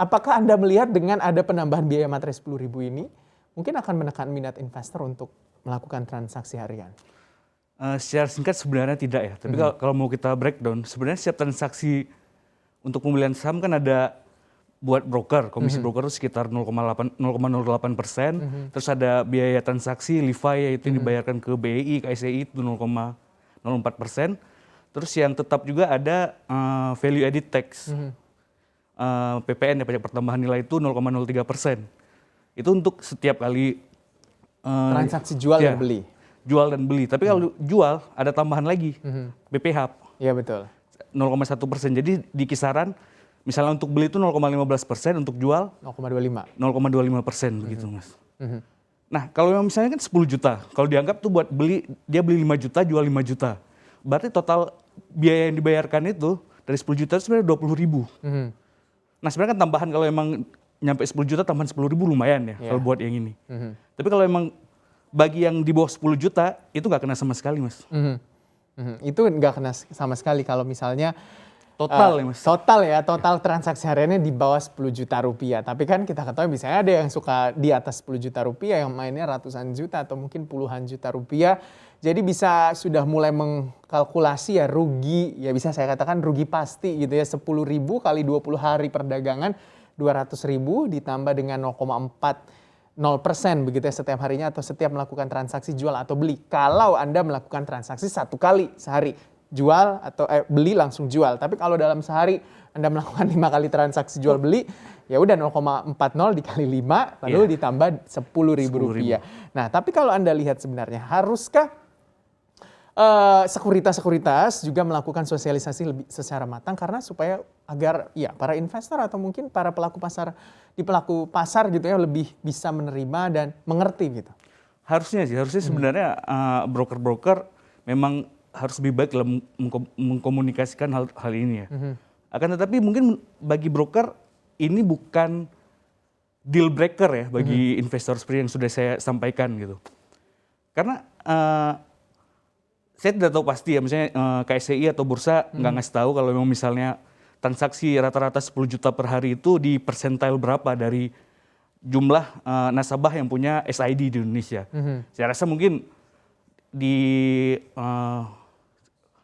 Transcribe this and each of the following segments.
apakah Anda melihat dengan ada penambahan biaya materai 10.000 ini mungkin akan menekan minat investor untuk melakukan transaksi harian? Secara singkat sebenarnya tidak ya, tapi kalau mau kita breakdown, sebenarnya setiap transaksi untuk pembelian saham kan ada buat broker, komisi broker itu sekitar 0,08%, terus ada biaya transaksi, LIFI yaitu yang dibayarkan ke BEI, ke SEI itu 0,04%, terus yang tetap juga ada value added tax, PPN ya, pajak pertambahan nilai itu 0,03%. Itu untuk setiap kali Transaksi jual dan beli. Jual dan beli. Tapi kalau jual ada tambahan lagi, BPH. Iya betul. 0,1%. Jadi di kisaran misalnya untuk beli itu 0,15%, untuk jual 0,25. 0,25% begitu Mas. Nah kalau misalnya kan 10 juta, kalau dianggap tuh buat beli, dia beli 5 juta, jual 5 juta. Berarti total biaya yang dibayarkan itu dari 10 juta itu sebenarnya 20.000. Nah sebenarnya kan tambahan kalau emang nyampe 10 juta tambahan 10.000 lumayan ya kalau buat yang ini. Tapi kalau emang bagi yang di bawah 10 juta itu nggak kena sama sekali Mas. Itu nggak kena sama sekali kalau misalnya Total ya Mas. Total transaksi hariannya di bawah 10 juta rupiah. Tapi kan kita ketahui misalnya ada yang suka di atas 10 juta rupiah yang mainnya ratusan juta atau mungkin puluhan juta rupiah. Jadi bisa sudah mulai mengkalkulasi ya rugi, ya bisa saya katakan rugi pasti gitu ya. 10.000 kali 20 hari perdagangan 200.000 ditambah dengan 0,40% begitu ya setiap harinya atau setiap melakukan transaksi jual atau beli. Kalau Anda melakukan transaksi satu kali sehari, jual atau beli langsung jual. Tapi kalau dalam sehari Anda melakukan 5 kali transaksi jual beli, ya udah 0,40 dikali 5 lalu ditambah 10.000 rupiah. Nah, tapi kalau Anda lihat sebenarnya haruskah sekuritas juga melakukan sosialisasi lebih secara matang karena supaya agar ya para investor atau mungkin para pelaku pasar gitu ya lebih bisa menerima dan mengerti gitu. Harusnya sebenarnya broker-broker memang harus lebih baik dalam mengkomunikasikan hal ini ya. Akan tetapi mungkin bagi broker ini bukan deal breaker ya bagi investor seperti yang sudah saya sampaikan gitu. Karena saya tidak tahu pasti ya, misalnya KSCI atau bursa nggak ngasih tahu kalau memang misalnya transaksi rata-rata 10 juta per hari itu di persentil berapa dari jumlah nasabah yang punya SID di Indonesia. Saya rasa mungkin di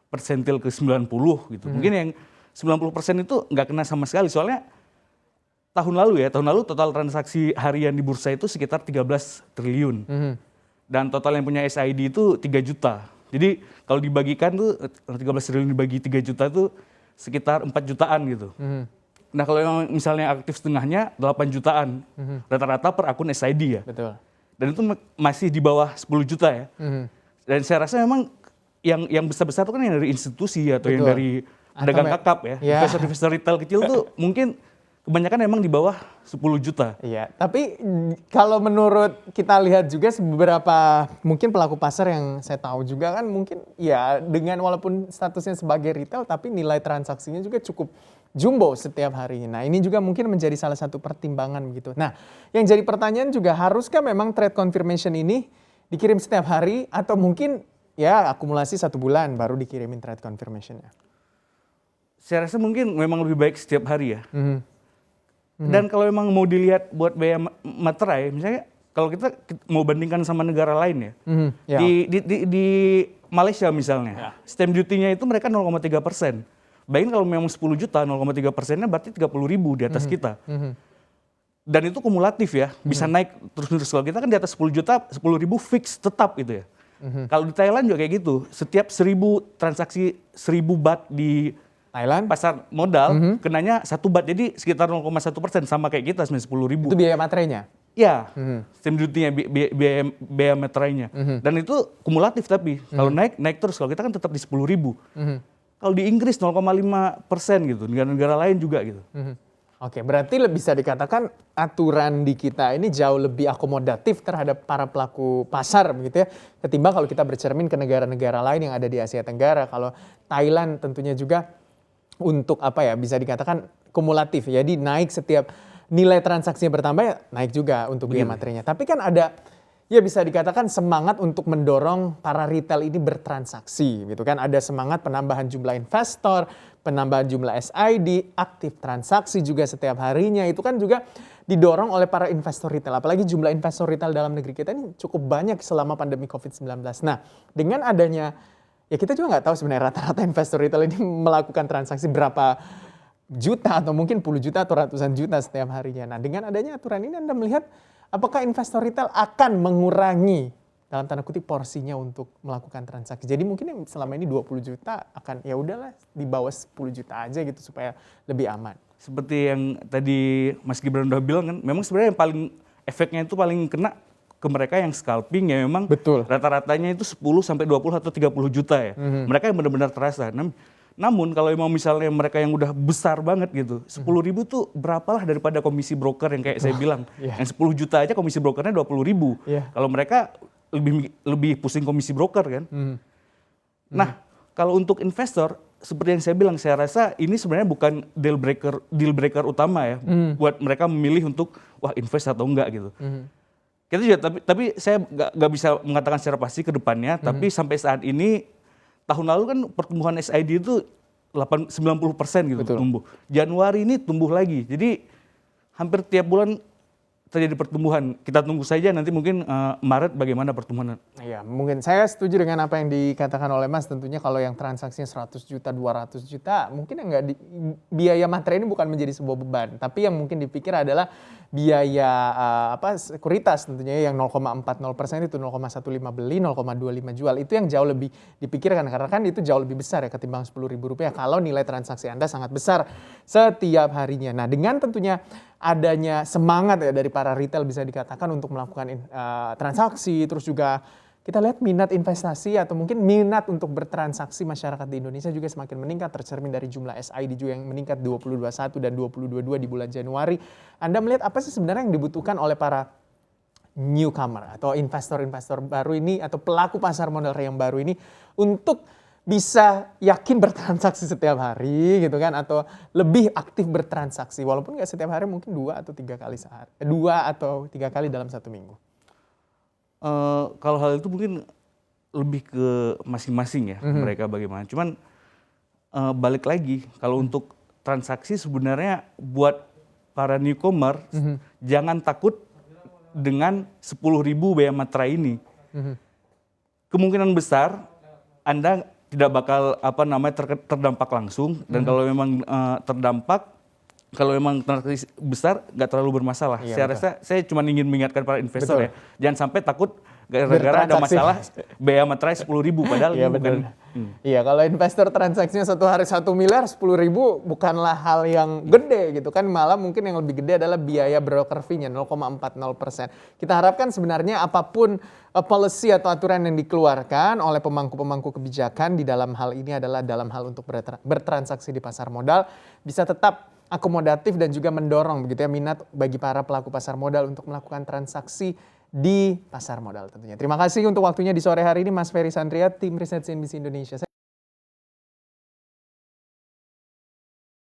persentil ke 90 gitu. Mungkin yang 90% itu nggak kena sama sekali soalnya tahun lalu total transaksi harian di bursa itu sekitar 13 triliun. Dan total yang punya SID itu 3 juta. Jadi kalau dibagikan tuh 13 triliun dibagi 3 juta tuh sekitar 4 jutaan gitu. Nah kalau yang misalnya aktif setengahnya 8 jutaan. Rata-rata per akun SID ya. Betul. Dan itu masih di bawah 10 juta ya. Dan saya rasa memang yang besar-besar itu kan yang dari institusi atau yang dari pedagang kakap ya. Investor-investor retail kecil tuh mungkin kebanyakan memang di bawah 10 juta. Iya, tapi kalau menurut kita lihat juga beberapa mungkin pelaku pasar yang saya tahu juga kan mungkin ya dengan walaupun statusnya sebagai retail tapi nilai transaksinya juga cukup jumbo setiap harinya. Nah ini juga mungkin menjadi salah satu pertimbangan begitu. Nah yang jadi pertanyaan juga haruskah memang trade confirmation ini dikirim setiap hari atau mungkin ya akumulasi 1 bulan baru dikirimin trade confirmation-nya? Saya rasa mungkin memang lebih baik setiap hari ya. Dan kalau memang mau dilihat buat biaya materai, misalnya kalau kita mau bandingkan sama negara lain ya, di Malaysia misalnya, stamp duty-nya itu mereka 0,3%. Bayangin kalau memang 10 juta, 0,3%-nya berarti 30.000 di atas kita. Dan itu kumulatif ya, bisa naik terus-menerus. Kalau kita kan di atas 10 juta, 10.000 fix tetap gitu ya. Kalau di Thailand juga kayak gitu, setiap 1.000 transaksi 1.000 baht di Thailand pasar modal kenanya 1 baht, jadi sekitar 0,1% sama kayak kita 10.000. Itu biaya materainya? Ya, stamp duty-nya, biaya materainya. Dan itu kumulatif tapi kalau naik terus. Kalau kita kan tetap di 10.000. Kalau di Inggris 0,5% gitu, negara-negara lain juga gitu. Oke, berarti bisa dikatakan aturan di kita ini jauh lebih akomodatif terhadap para pelaku pasar begitu ya, ketimbang kalau kita bercermin ke negara-negara lain yang ada di Asia Tenggara. Kalau Thailand tentunya juga untuk apa ya, bisa dikatakan kumulatif. Jadi naik setiap nilai transaksinya bertambah ya naik juga untuk biaya materainya. Tapi kan ada ya bisa dikatakan semangat untuk mendorong para retail ini bertransaksi gitu kan. Ada semangat penambahan jumlah investor, penambahan jumlah SID, aktif transaksi juga setiap harinya. Itu kan juga didorong oleh para investor retail. Apalagi jumlah investor retail dalam negeri kita ini cukup banyak selama pandemi COVID-19. Nah, dengan adanya, ya kita juga nggak tahu sebenarnya rata-rata investor retail ini melakukan transaksi berapa juta atau mungkin puluh juta atau ratusan juta setiap harinya. Nah, dengan adanya aturan ini Anda melihat apakah investor retail akan mengurangi dalam tanda kutip porsinya untuk melakukan transaksi. Jadi mungkin yang selama ini 20 juta akan ya udahlah di bawah 10 juta aja gitu supaya lebih aman. Seperti yang tadi Mas Gibran udah bilang kan, memang sebenarnya yang paling efeknya itu paling kena ke mereka yang scalping ya memang. Betul. Rata-ratanya itu 10 sampai 20 atau 30 juta ya. Mereka yang benar-benar terasa. Namun kalau emang misalnya mereka yang udah besar banget gitu, 10.000 tuh berapalah daripada komisi broker yang kayak saya bilang. Yang 10 juta aja komisi brokernya 20.000. Kalau mereka lebih pusing komisi broker kan. Nah, kalau untuk investor seperti yang saya bilang, saya rasa ini sebenarnya bukan deal breaker utama ya buat mereka memilih untuk wah invest atau enggak gitu. Kita juga tapi saya nggak bisa mengatakan secara pasti ke depannya, tapi sampai saat ini tahun lalu kan pertumbuhan SID itu 90% gitu. Betul. Tumbuh. Januari ini tumbuh lagi. Jadi hampir tiap bulan terjadi pertumbuhan. Kita tunggu saja nanti mungkin Maret bagaimana pertumbuhan. Iya, mungkin saya setuju dengan apa yang dikatakan oleh Mas. Tentunya kalau yang transaksinya 100 juta, 200 juta, mungkin yang biaya materai ini bukan menjadi sebuah beban. Tapi yang mungkin dipikir adalah biaya sekuritas tentunya yang 0,40% itu 0,15 beli, 0,25 jual. Itu yang jauh lebih dipikirkan karena kan itu jauh lebih besar ya ketimbang Rp10.000 kalau nilai transaksi Anda sangat besar setiap harinya. Nah, dengan tentunya adanya semangat ya dari para retail bisa dikatakan untuk melakukan transaksi, terus juga kita lihat minat investasi atau mungkin minat untuk bertransaksi masyarakat di Indonesia juga semakin meningkat, tercermin dari jumlah SID juga yang meningkat 2021 dan 2022 di bulan Januari. Anda melihat apa sih sebenarnya yang dibutuhkan oleh para newcomer atau investor-investor baru ini atau pelaku pasar modal yang baru ini untuk bisa yakin bertransaksi setiap hari gitu kan, atau lebih aktif bertransaksi walaupun nggak setiap hari, mungkin 2 atau 3 kali sehari, 2 atau 3 kali dalam 1 minggu. Kalau hal itu mungkin lebih ke masing-masing ya mereka bagaimana. Cuman balik lagi kalau untuk transaksi sebenarnya buat para newcomer jangan takut dengan 10.000 biaya materai ini. Kemungkinan besar Anda tidak bakal terdampak langsung, dan kalau memang terdampak, kalau memang transaksi besar nggak terlalu bermasalah. Iya, saya rasa saya cuma ingin mengingatkan para investor ya, jangan sampai takut gara-gara ada masalah biaya materai 10.000 padahal iya, bukan. Iya, kalau investor transaksinya satu hari 1 miliar, 10.000 bukanlah hal yang gede gitu kan, malah mungkin yang lebih gede adalah biaya broker fee-nya 0,40%. Kita harapkan sebenarnya apapun policy atau aturan yang dikeluarkan oleh pemangku-pemangku kebijakan di dalam hal ini adalah dalam hal untuk bertransaksi di pasar modal bisa tetap akomodatif dan juga mendorong begitu ya minat bagi para pelaku pasar modal untuk melakukan transaksi di pasar modal tentunya. Terima kasih untuk waktunya di sore hari ini Mas Ferry Sandria, tim riset CNBC Indonesia.